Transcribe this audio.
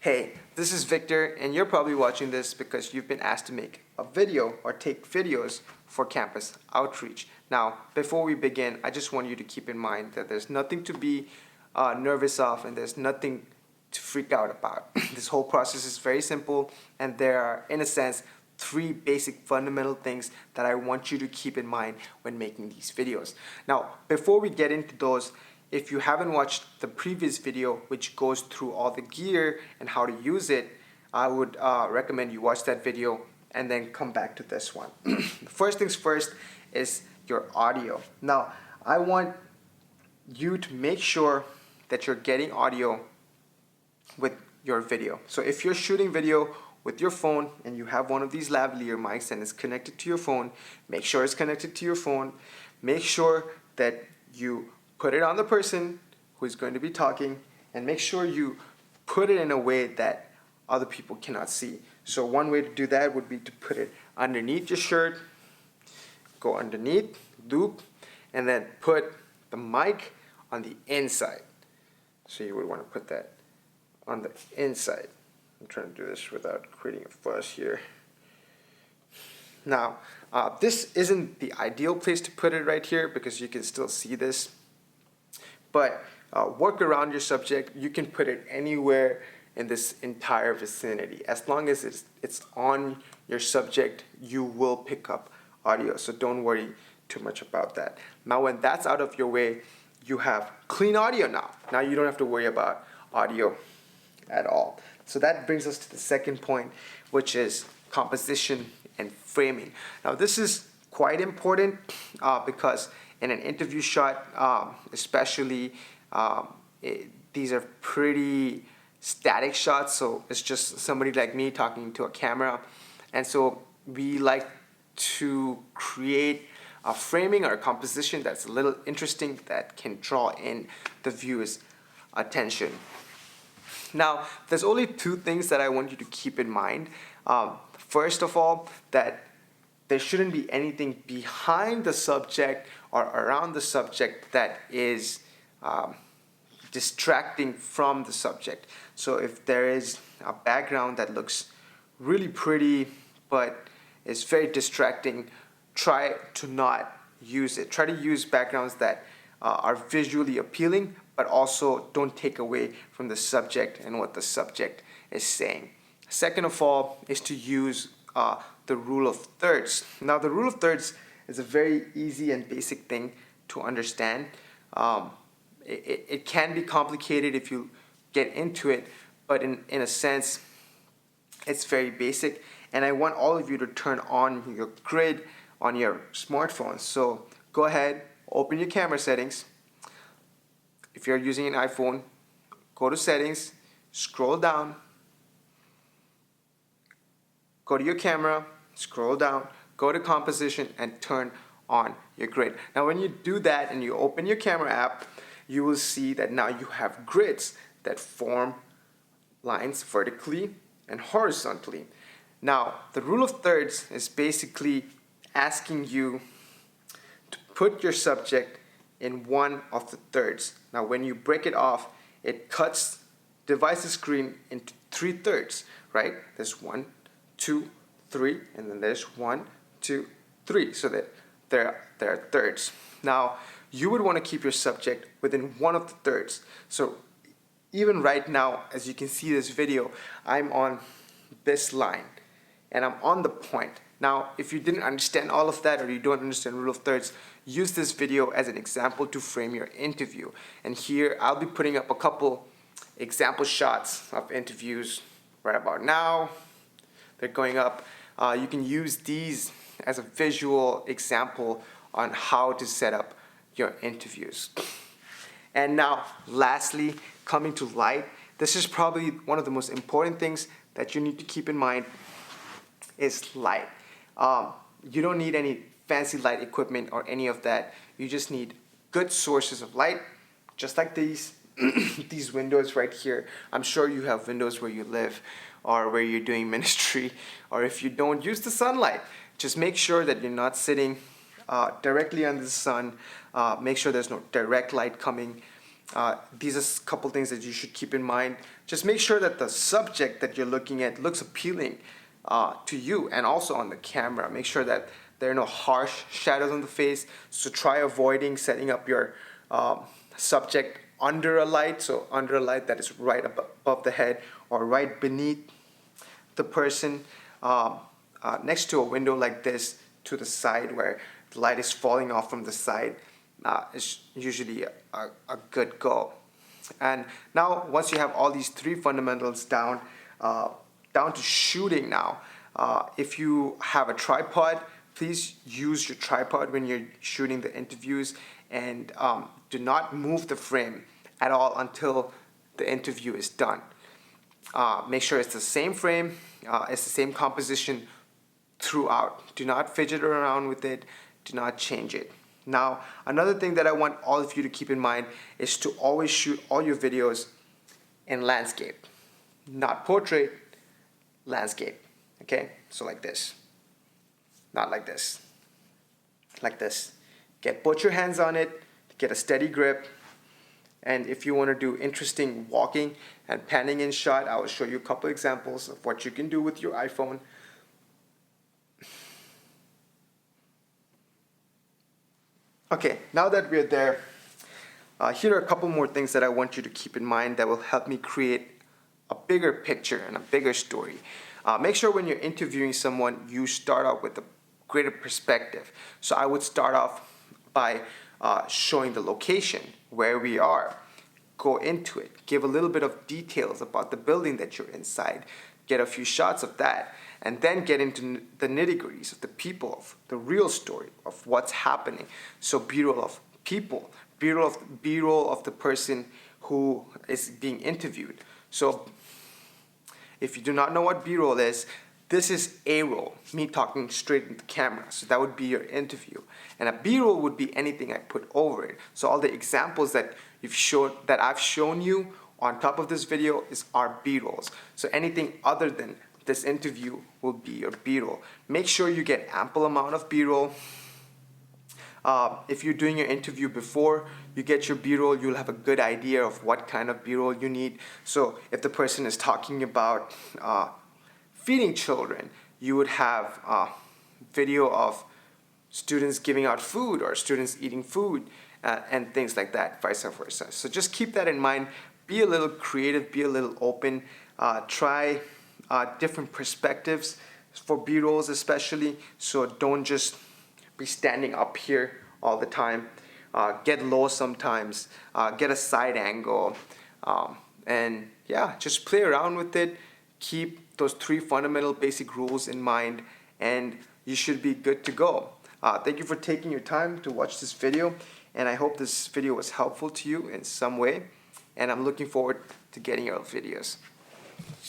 Hey, this is Victor, and you're probably watching this because you've been asked to make a video or take videos for campus outreach. Now, before we begin, I just want you to keep in mind that there's nothing to be nervous of and there's nothing to freak out about. This whole process is very simple, and there are, in a sense, three basic fundamental things that I want you to keep in mind when making these videos. Now, before we get into those, if you haven't watched the previous video, which goes through all the gear and how to use it, I would recommend you watch that video and then come back to this one. First things first is your audio. Now, I want you to make sure that you're getting audio with your video. So if you're shooting video with your phone and you have one of these lavalier mics and it's connected to your phone, make sure it's connected to your phone. Make sure that you put it on the person who is going to be talking, and make sure you put it in a way that other people cannot see. So one way to do that would be to put it underneath your shirt, go underneath, loop, and then put the mic on the inside. So you would want to put that on the inside. I'm trying to do this without creating a fuss here. Now, this isn't the ideal place to put it right here because you can still see this. But work around your subject. You can put it anywhere in this entire vicinity. As long as it's on your subject, you will pick up audio. So don't worry too much about that. Now, when that's out of your way, you have clean audio now. Now you don't have to worry about audio at all. So that brings us to the second point, which is composition and framing. Now, this is quite important because in an interview shot, especially, these are pretty static shots, so it's just somebody like me talking to a camera, and so we like to create a framing or a composition that's a little interesting that can draw in the viewer's attention. Now, there's only two things that I want you to keep in mind. First of all, that there shouldn't be anything behind the subject or around the subject that is distracting from the subject. So if there is a background that looks really pretty but is very distracting, try to not use it. Try to use backgrounds that are visually appealing but also don't take away from the subject and what the subject is saying. Second of all is to use the rule of thirds. Now, the rule of thirds is a very easy and basic thing to understand. It can be complicated if you get into it, but in a sense, it's very basic. And I want all of you to turn on your grid on your smartphone. So go ahead, open your camera settings. If you're using an iPhone, go to settings, scroll down, go to your camera, scroll down, go to composition, and turn on your grid. Now, when you do that and you open your camera app, you will see that now you have grids that form lines vertically and horizontally. Now, the rule of thirds is basically asking you to put your subject in one of the thirds. Now, when you break it off, it divides the screen into 3/3, right? There's 1, 2, 3, and then there's 1, 2, 3, so that there are thirds. Now, you would want to keep your subject within one of the thirds. So even right now, as you can see this video, I'm on this line and I'm on the point. Now, if you didn't understand all of that or you don't understand rule of thirds, use this video as an example to frame your interview. And here I'll be putting up a couple example shots of interviews right about now. They're going up. You can use these as a visual example on how to set up your interviews. And now, lastly, coming to light, this is probably one of the most important things that you need to keep in mind is light. You don't need any fancy light equipment or any of that. You just need good sources of light, just like these these windows right here. I'm sure you have windows where you live or where you're doing ministry, or if you don't, use the sunlight. Just make sure that you're not sitting directly under the sun. Make sure there's no direct light coming These are a couple things that you should keep in mind. Just make sure that the subject that you're looking at looks appealing to you and also on the camera. Make sure that there are no harsh shadows on the face. So try avoiding setting up your subject under a light. So under a light that is right above the head or right beneath the person, next to a window like this to the side where the light is falling off from the side. Is usually a good go. And now once you have all these three fundamentals down, down to shooting now. If you have a tripod, please use your tripod when you're shooting the interviews, and do not move the frame at all until the interview is done. Make sure it's the same frame, it's the same composition throughout. Do not fidget around with it, do not change it. Now, another thing that I want all of you to keep in mind is to always shoot all your videos in landscape. Not portrait, landscape. Okay? So like this. Not like this. Like this. Put your hands on it, get a steady grip. And if you want to do interesting walking and panning in shot, I will show you a couple examples of what you can do with your iPhone. Okay, now that we're there, here are a couple more things that I want you to keep in mind that will help me create a bigger picture and a bigger story. Make sure when you're interviewing someone, you start off with a greater perspective. So I would start off by showing the location, where we are. Go into it. Give a little bit of details about the building that you're inside. Get a few shots of that. And then get into the nitty-gritties of the people, of the real story of what's happening. So B-roll of people, B-roll of the person who is being interviewed. So if you do not know what B-roll is, this is A-roll, me talking straight into the camera. So that would be your interview. And a B-roll would be anything I put over it. So all the examples that I've shown you on top of this video are B-rolls. So anything other than this interview will be your B-roll. Make sure you get ample amount of B-roll. If you're doing your interview before you get your B-roll, you'll have a good idea of what kind of B-roll you need. So if the person is talking about feeding children, you would have video of students giving out food or students eating food and things like that, vice versa. So just keep that in mind. Be a little creative, be a little open, try different perspectives for B-rolls especially. So don't just be standing up here all the time. Get low sometimes, get a side angle, and yeah, just play around with it. Keep those three fundamental basic rules in mind and you should be good to go. Thank you for taking your time to watch this video, and I hope this video was helpful to you in some way, and I'm looking forward to getting your videos.